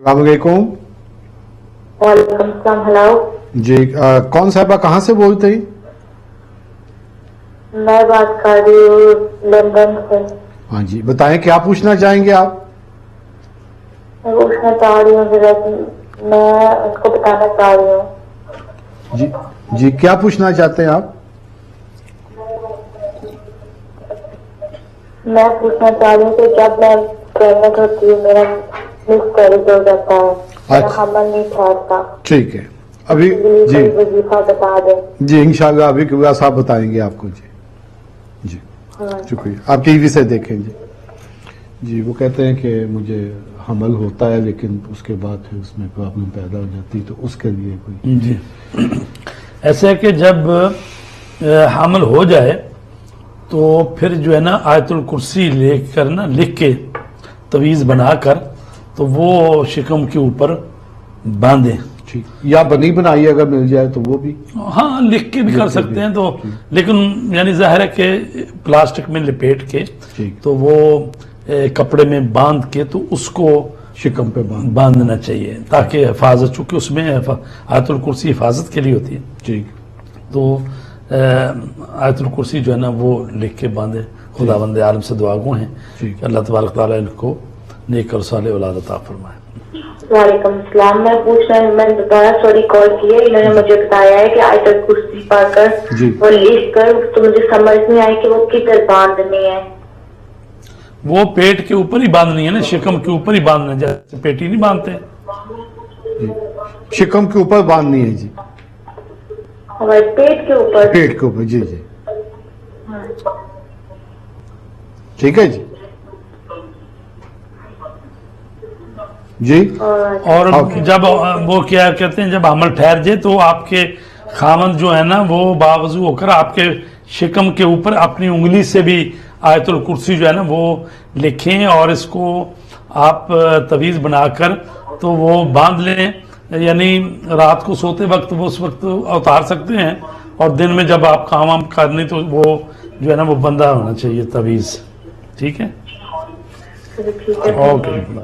अस्सलाम वालेकुम। वालेकुम सलाम। हेलो जी कौन साहिबा कहाँ से बोलते हैं? मैं बात कर रही हूँ लंदन से। हाँ जी बताएं क्या पूछना चाहेंगे आप? मैं पूछना चाह रही हूँ जरा, मैं उसको बताना चाह रही हूँ। जी जी क्या पूछना चाहते हैं आप? मैं पूछना चाह रही हूँ कि जब मैं प्रेगनेंट होती हूँ मेरा मिसकैरेज हो जाता है, मेरा अच्छा। हमल नहीं ठहरता। ठीक है अभी इसके लिए जी कोई वजीफा बता दे। जी इंशाल्लाह अभी क्यों साहब बताएंगे आपको। जी जी हाँ। शुक्रिया। आप टीवी से देखें। जी वो कहते हैं कि मुझे हमल होता है लेकिन उसके बाद फिर उसमें प्रॉब्लम पैदा हो जाती है, तो उसके लिए कोई जी ऐसे है कि जब हमल हो जाए तो फिर जो है ना आयतुल कुर्सी लेकर ना लिख के तवीज़ बनाकर तो वो शिकम के ऊपर बांधे। ठीक या बनी बनाई अगर मिल जाए तो वो भी हाँ लिख के भी कर सकते हैं, तो लेकिन यानी जाहिर है कि प्लास्टिक में लपेट के ठीक। तो वो कपड़े में बांध के तो उसको शिकम पे बांधना चाहिए ताकि हिफाजत, चूंकि उसमें आयतुल कुर्सी हिफाजत के लिए होती है, ठीक तो आयतुल कुर्सी जो है ना वो लिख के बांधे। खुदावंद आलम से दुआ गो हैं कि अल्लाह तबारक तआला इनको नेक और सालेह औलाद अता फरमाए। वालेकुम सलाम। मैं पूछ रही हूँ, मैंने दोबारा सॉरी कॉल की है, इन्होंने मुझे बताया है कि आयतुल कुर्सी पढ़कर जी। वो लिख कर, तो मुझे समझ नहीं आई कि वो किधर बांधनी है। वो पेट के ऊपर ही बांधनी है ना, शिकम के ऊपर ही बांधना है, जैसे पेटी नहीं बांधते। जी शिकम के ऊपर बांधनी है जी, हमारे पेट के ऊपर। पेट के ऊपर। जी जी ठीक है जी जी। और जब वो क्या कहते हैं, जब हमल ठहर जाए तो आपके खामन जो है ना वो बावजू होकर आपके शिकम के ऊपर अपनी उंगली से भी आयतुल कुर्सी जो है ना वो लिखें और इसको आप तवीज़ बनाकर तो वो बांध लें, यानी रात को सोते वक्त वो उस वक्त उतार सकते हैं, और दिन में जब आप काम वाम करने तो वो जो है ना वो बंधा होना चाहिए तवीज़। ठीक है, ठीक है। ओके।